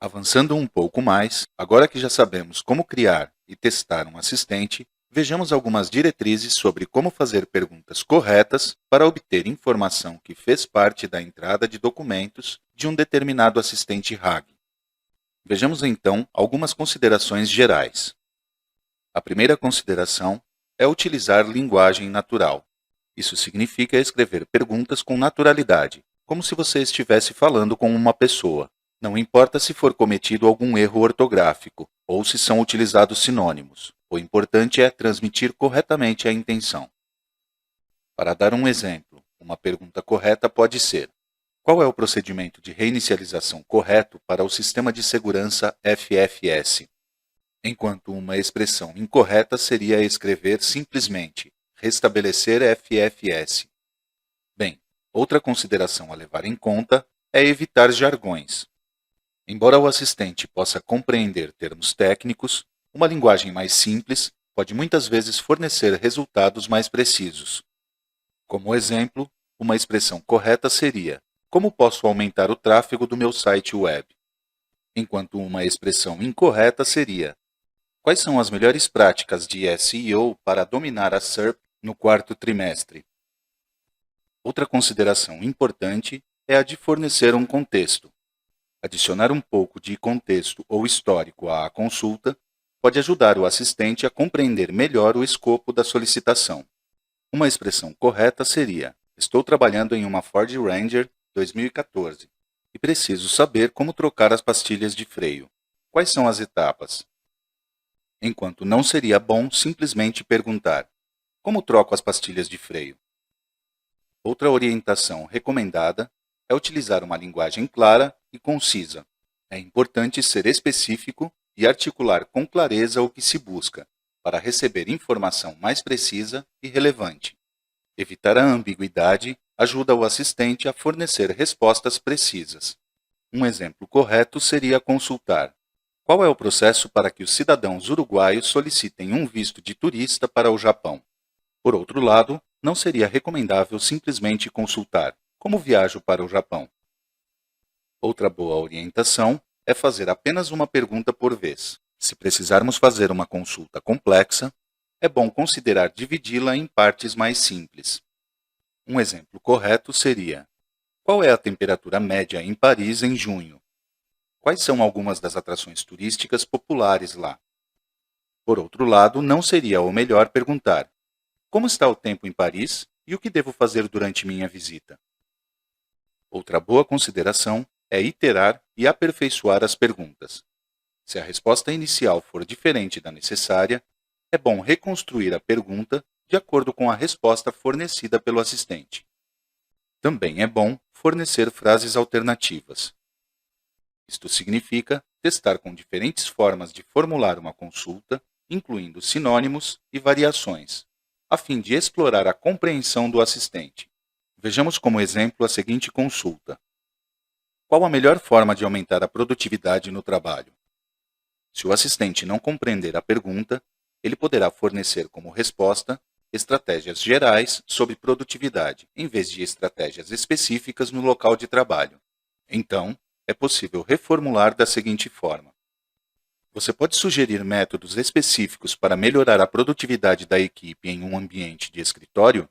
Avançando um pouco mais, agora que já sabemos como criar e testar um assistente, vejamos algumas diretrizes sobre como fazer perguntas corretas para obter informação que fez parte da entrada de documentos de um determinado assistente RAG. Vejamos então algumas considerações gerais. A primeira consideração é utilizar linguagem natural. Isso significa escrever perguntas com naturalidade, como se você estivesse falando com uma pessoa. Não importa se for cometido algum erro ortográfico ou se são utilizados sinônimos. O importante é transmitir corretamente a intenção. Para dar um exemplo, uma pergunta correta pode ser: qual é o procedimento de reinicialização correto para o sistema de segurança FFS? Enquanto uma expressão incorreta seria escrever simplesmente restabelecer FFS. Bem, outra consideração a levar em conta é evitar jargões. Embora o assistente possa compreender termos técnicos, uma linguagem mais simples pode muitas vezes fornecer resultados mais precisos. Como exemplo, uma expressão correta seria: como posso aumentar o tráfego do meu site web? Enquanto uma expressão incorreta seria: quais são as melhores práticas de SEO para dominar a SERP no quarto trimestre? Outra consideração importante é a de fornecer um contexto. Adicionar um pouco de contexto ou histórico à consulta pode ajudar o assistente a compreender melhor o escopo da solicitação. Uma expressão correta seria: estou trabalhando em uma Ford Ranger 2014 e preciso saber como trocar as pastilhas de freio. Quais são as etapas? Enquanto não seria bom simplesmente perguntar: como troco as pastilhas de freio? Outra orientação recomendada é utilizar uma linguagem clara e concisa. É importante ser específico e articular com clareza o que se busca, para receber informação mais precisa e relevante. Evitar a ambiguidade ajuda o assistente a fornecer respostas precisas. Um exemplo correto seria consultar: qual é o processo para que os cidadãos uruguaios solicitem um visto de turista para o Japão? Por outro lado, não seria recomendável simplesmente consultar: como viajo para o Japão? Outra boa orientação é fazer apenas uma pergunta por vez. Se precisarmos fazer uma consulta complexa, é bom considerar dividi-la em partes mais simples. Um exemplo correto seria: qual é a temperatura média em Paris em junho? Quais são algumas das atrações turísticas populares lá? Por outro lado, não seria o melhor perguntar: como está o tempo em Paris e o que devo fazer durante minha visita? Outra boa consideração é iterar e aperfeiçoar as perguntas. Se a resposta inicial for diferente da necessária, é bom reconstruir a pergunta de acordo com a resposta fornecida pelo assistente. Também é bom fornecer frases alternativas. Isto significa testar com diferentes formas de formular uma consulta, incluindo sinônimos e variações, a fim de explorar a compreensão do assistente. Vejamos como exemplo a seguinte consulta: qual a melhor forma de aumentar a produtividade no trabalho? Se o assistente não compreender a pergunta, ele poderá fornecer como resposta estratégias gerais sobre produtividade, em vez de estratégias específicas no local de trabalho. Então, é possível reformular da seguinte forma: você pode sugerir métodos específicos para melhorar a produtividade da equipe em um ambiente de escritório?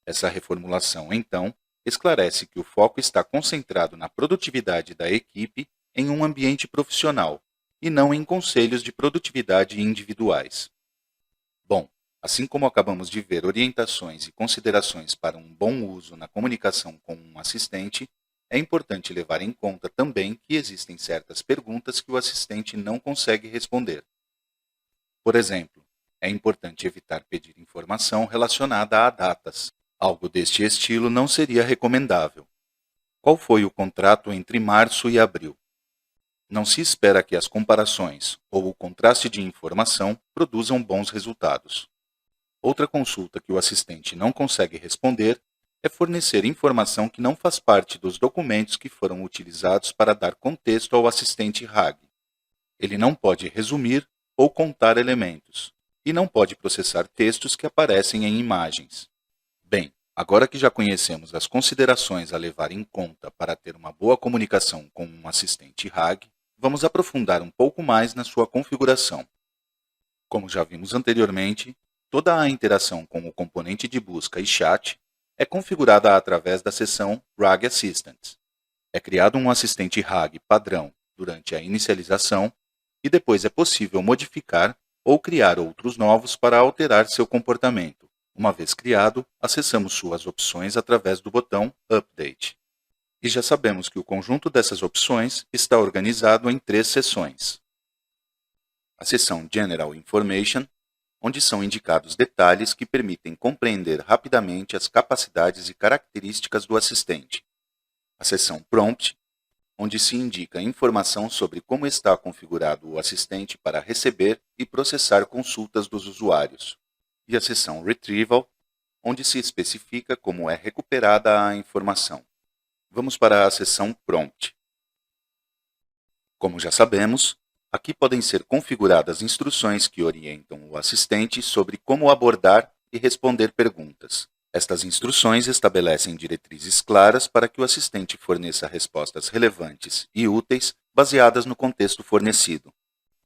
Essa reformulação, então, esclarece que o foco está concentrado na produtividade da equipe em um ambiente profissional e não em conselhos de produtividade individuais. Bom, assim como acabamos de ver orientações e considerações para um bom uso na comunicação com um assistente, é importante levar em conta também que existem certas perguntas que o assistente não consegue responder. Por exemplo, é importante evitar pedir informação relacionada a datas. Algo deste estilo não seria recomendável. Qual foi o contrato entre março e abril? Não se espera que as comparações ou o contraste de informação produzam bons resultados. Outra consulta que o assistente não consegue responder é fornecer informação que não faz parte dos documentos que foram utilizados para dar contexto ao assistente RAG. Ele não pode resumir ou contar elementos, e não pode processar textos que aparecem em imagens. Bem, agora que já conhecemos as considerações a levar em conta para ter uma boa comunicação com um assistente RAG, vamos aprofundar um pouco mais na sua configuração. Como já vimos anteriormente, toda a interação com o componente de busca e chat é configurada através da seção RAG Assistant. É criado um assistente RAG padrão durante a inicialização e depois é possível modificar ou criar outros novos para alterar seu comportamento. Uma vez criado, acessamos suas opções através do botão Update. E já sabemos que o conjunto dessas opções está organizado em 3 seções. A seção General Information, onde são indicados detalhes que permitem compreender rapidamente as capacidades e características do assistente. A seção Prompt, onde se indica informação sobre como está configurado o assistente para receber e processar consultas dos usuários. E a seção Retrieval, onde se especifica como é recuperada a informação. Vamos para a seção Prompt. Como já sabemos, aqui podem ser configuradas instruções que orientam o assistente sobre como abordar e responder perguntas. Estas instruções estabelecem diretrizes claras para que o assistente forneça respostas relevantes e úteis baseadas no contexto fornecido.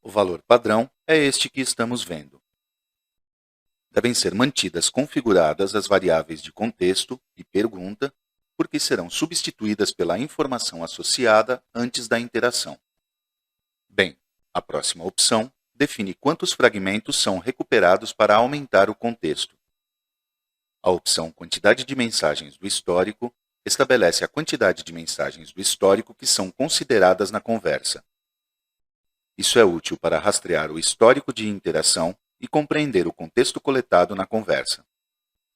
O valor padrão é este que estamos vendo. Devem ser mantidas configuradas as variáveis de contexto e pergunta, porque serão substituídas pela informação associada antes da interação. Bem, a próxima opção define quantos fragmentos são recuperados para aumentar o contexto. A opção Quantidade de mensagens do histórico estabelece a quantidade de mensagens do histórico que são consideradas na conversa. Isso é útil para rastrear o histórico de interação e compreender o contexto coletado na conversa.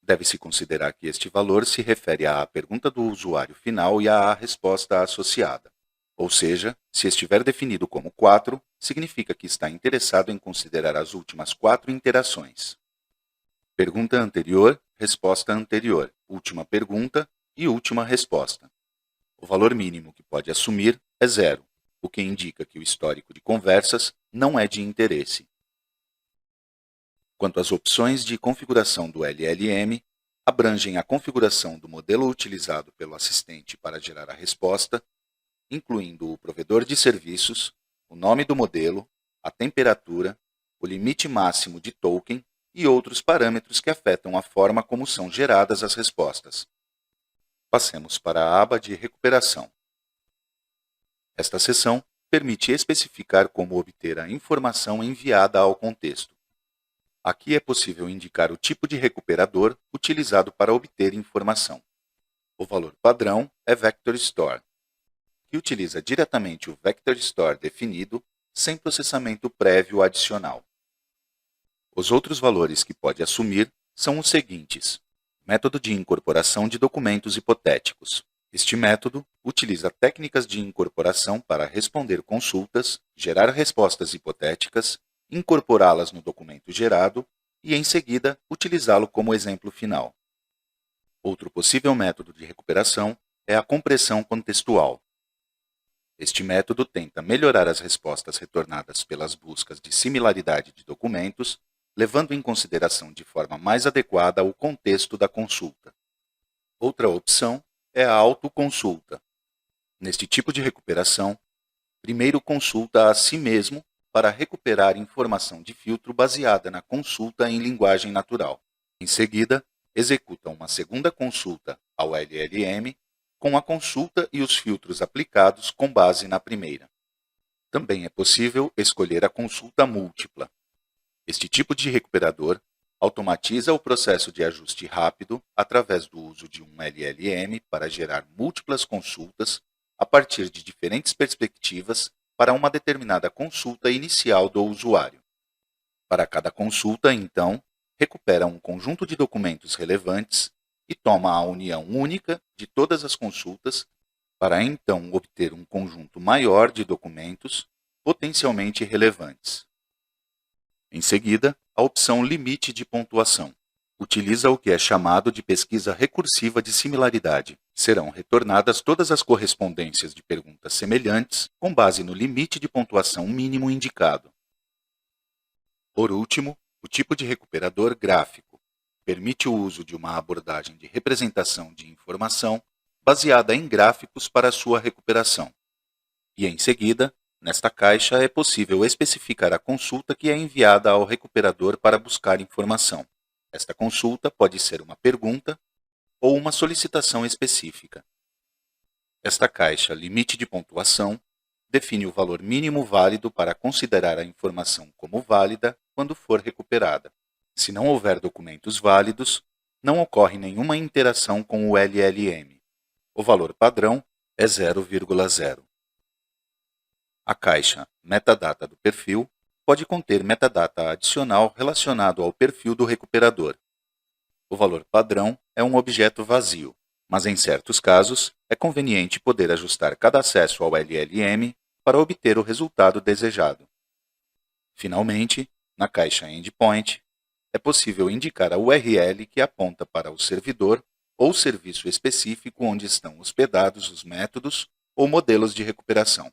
Deve-se considerar que este valor se refere à pergunta do usuário final e à resposta associada. Ou seja, se estiver definido como 4, significa que está interessado em considerar as últimas 4 interações. Pergunta anterior, resposta anterior, última pergunta e última resposta. O valor mínimo que pode assumir é 0, o que indica que o histórico de conversas não é de interesse. Quanto às opções de configuração do LLM, abrangem a configuração do modelo utilizado pelo assistente para gerar a resposta, incluindo o provedor de serviços, o nome do modelo, a temperatura, o limite máximo de token e outros parâmetros que afetam a forma como são geradas as respostas. Passemos para a aba de recuperação. Esta seção permite especificar como obter a informação enviada ao contexto. Aqui é possível indicar o tipo de recuperador utilizado para obter informação. O valor padrão é Vector Store, que utiliza diretamente o Vector Store definido, sem processamento prévio adicional. Os outros valores que pode assumir são os seguintes. Método de incorporação de documentos hipotéticos. Este método utiliza técnicas de incorporação para responder consultas, gerar respostas hipotéticas, incorporá-las no documento gerado e, em seguida, utilizá-lo como exemplo final. Outro possível método de recuperação é a compressão contextual. Este método tenta melhorar as respostas retornadas pelas buscas de similaridade de documentos, levando em consideração de forma mais adequada o contexto da consulta. Outra opção é a autoconsulta. Neste tipo de recuperação, primeiro consulta a si mesmo para recuperar informação de filtro baseada na consulta em linguagem natural. Em seguida, executa uma segunda consulta ao LLM com a consulta e os filtros aplicados com base na primeira. Também é possível escolher a consulta múltipla. Este tipo de recuperador automatiza o processo de ajuste rápido através do uso de um LLM para gerar múltiplas consultas a partir de diferentes perspectivas para uma determinada consulta inicial do usuário. Para cada consulta, então, recupera um conjunto de documentos relevantes e toma a união única de todas as consultas para então obter um conjunto maior de documentos potencialmente relevantes. Em seguida, a opção Limite de pontuação. Utiliza o que é chamado de pesquisa recursiva de similaridade. Serão retornadas todas as correspondências de perguntas semelhantes com base no limite de pontuação mínimo indicado. Por último, o tipo de recuperador gráfico. Permite o uso de uma abordagem de representação de informação baseada em gráficos para sua recuperação. E, em seguida, Nesta caixa é possível especificar a consulta que é enviada ao recuperador para buscar informação. Esta consulta pode ser uma pergunta ou uma solicitação específica. Esta caixa limite de pontuação define o valor mínimo válido para considerar a informação como válida quando for recuperada. Se não houver documentos válidos, não ocorre nenhuma interação com o LLM. O valor padrão é 0,0. A caixa metadata do perfil pode conter metadata adicional relacionado ao perfil do recuperador. O valor padrão é um objeto vazio, mas em certos casos é conveniente poder ajustar cada acesso ao LLM para obter o resultado desejado. Finalmente, na caixa Endpoint, é possível indicar a URL que aponta para o servidor ou serviço específico onde estão hospedados os métodos ou modelos de recuperação.